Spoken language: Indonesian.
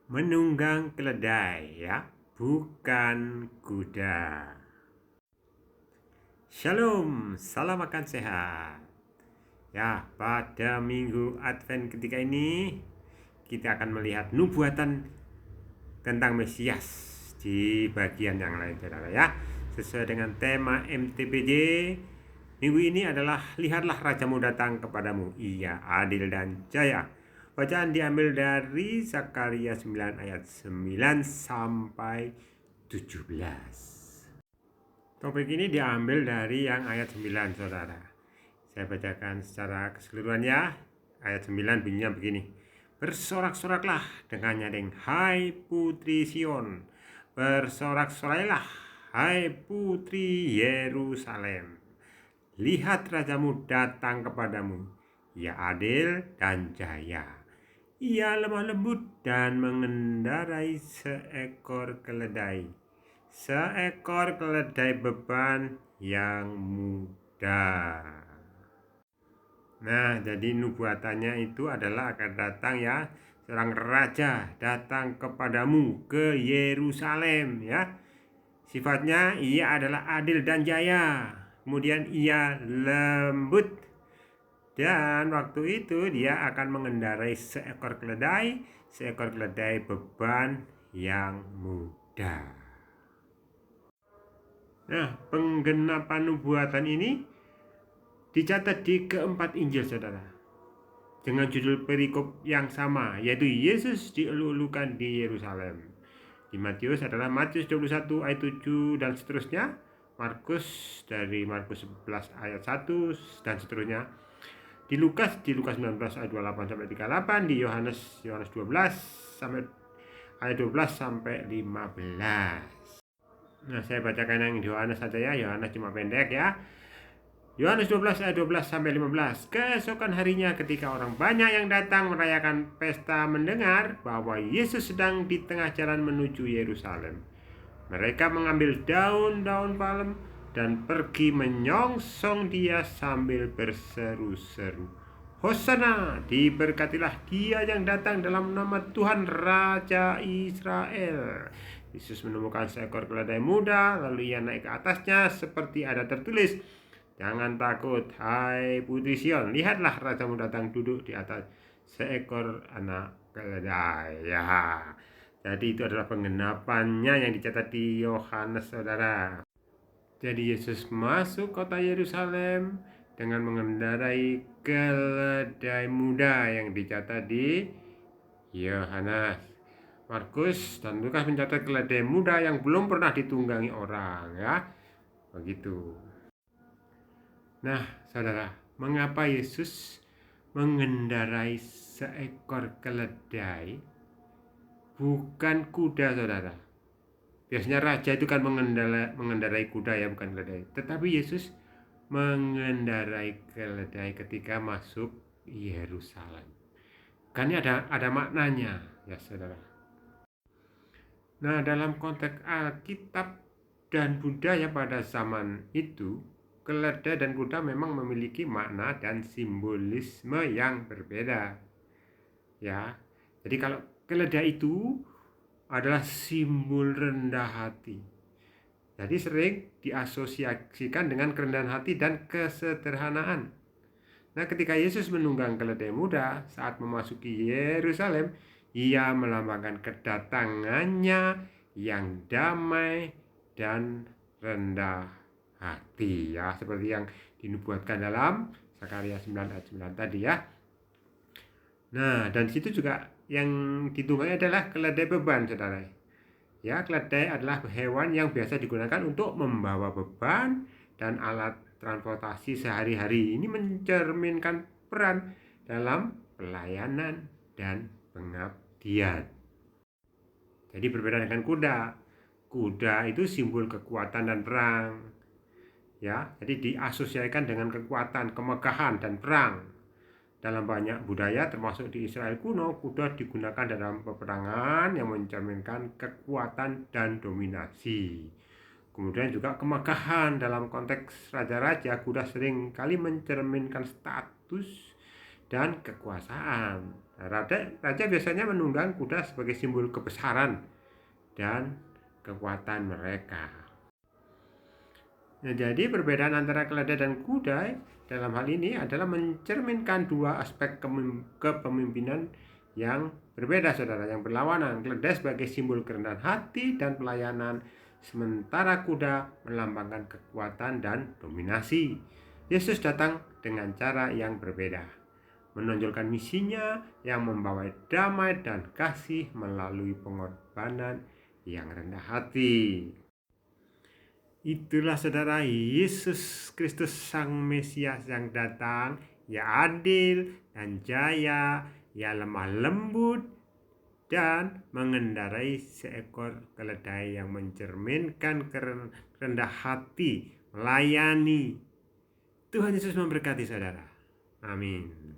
Menunggang keledai ya, bukan kuda. Shalom, salam makan sehat. Ya, pada minggu Advent ketika ini kita akan melihat nubuatan tentang Mesias di bagian yang lain, saudara ya. Sesuai dengan tema MTPJ, minggu ini adalah lihatlah rajamu datang kepadamu, ia adil dan jaya. Bacaan diambil dari Zakaria 9 ayat 9 sampai 17. Topik ini diambil dari yang ayat 9, saudara. Saya bacakan secara keseluruhan ya. Ayat 9 bunyinya begini. Bersorak-soraklah dengan nyaring, hai putri Sion. Bersorak-sorailah, hai putri Yerusalem. Lihat rajamu datang kepadamu. Ia adil dan jaya. Ia lemah lembut dan mengendarai seekor keledai. Seekor keledai beban yang muda. Nah, jadi nubuatannya itu adalah akan datang ya, seorang raja datang kepadamu ke Yerusalem ya. Sifatnya ia adalah adil dan jaya. Kemudian ia lembut. Dan waktu itu dia akan mengendarai seekor keledai beban yang muda. Nah, penggenapan nubuatan ini dicatat di keempat Injil, saudara, dengan judul perikop yang sama, yaitu Yesus dielu-elukan di Yerusalem. Di Matius adalah Matius 21 ayat 7 dan seterusnya, Markus dari Markus 11 ayat 1 dan seterusnya, di Lukas 19 ayat 28 sampai 38, di Yohanes 12 sampai ayat 12 sampai 15. Nah, saya bacakan yang Yohanes saja ya. Yohanes cuma pendek ya. Yohanes 12 ayat 12 sampai 15. Keesokan harinya ketika orang banyak yang datang merayakan pesta mendengar bahwa Yesus sedang di tengah jalan menuju Yerusalem, mereka mengambil daun-daun palem dan pergi menyongsong dia sambil berseru-seru, Hosana, diberkatilah dia yang datang dalam nama Tuhan Raja Israel. Yesus menemukan seekor keledai muda, lalu ia naik ke atasnya seperti ada tertulis, jangan takut, hai putri Sion, lihatlah rajamu datang duduk di atas seekor anak keledai. Ya, jadi itu adalah penggenapannya yang dicatat di Yohanes, saudara. Jadi Yesus masuk kota Yerusalem dengan mengendarai keledai muda yang dicatat di Yohanes. Markus dan Lukas mencatat keledai muda yang belum pernah ditunggangi orang ya. Begitu. Nah, saudara, mengapa Yesus mengendarai seekor keledai bukan kuda, saudara? Biasanya raja itu kan mengendarai kuda ya, bukan keledai. Tetapi Yesus mengendarai keledai ketika masuk Yerusalem. Kan ini ada maknanya ya, saudara. Nah, dalam konteks Alkitab dan budaya pada zaman itu, keledai dan kuda memang memiliki makna dan simbolisme yang berbeda. Ya. Jadi kalau keledai itu adalah simbol rendah hati. Jadi sering diasosiasikan dengan kerendahan hati dan kesederhanaan. Nah, ketika Yesus menunggang keledai muda saat memasuki Yerusalem, ia melambangkan kedatangannya yang damai dan rendah hati ya, seperti yang dinubuatkan dalam Zakaria 9 ayat 9 tadi ya. Nah, dan situ juga yang ditunggangi adalah keledai beban, saudara. Ya, keledai adalah hewan yang biasa digunakan untuk membawa beban dan alat transportasi sehari-hari. Ini mencerminkan peran dalam pelayanan dan pengabdian. Jadi berbeda dengan kuda. Kuda itu simbol kekuatan dan perang. Ya, jadi diasosiasikan dengan kekuatan, kemegahan dan perang. Dalam banyak budaya termasuk di Israel kuno, kuda digunakan dalam peperangan yang mencerminkan kekuatan dan dominasi. Kemudian juga kemegahan dalam konteks raja-raja, kuda sering kali mencerminkan status dan kekuasaan. Raja biasanya menunggang kuda sebagai simbol kebesaran dan kekuatan mereka. Nah, jadi perbedaan antara keledai dan kuda dalam hal ini adalah mencerminkan dua aspek kepemimpinan yang berbeda, saudara, yang berlawanan. Keledai sebagai simbol kerendahan hati dan pelayanan, sementara kuda melambangkan kekuatan dan dominasi. Yesus datang dengan cara yang berbeda, menonjolkan misinya yang membawa damai dan kasih melalui pengorbanan yang rendah hati. Itulah saudara, Yesus Kristus Sang Mesias yang datang. Ia adil dan jaya, ia lemah lembut dan mengendarai seekor keledai yang mencerminkan rendah hati, melayani. Tuhan Yesus memberkati saudara. Amin.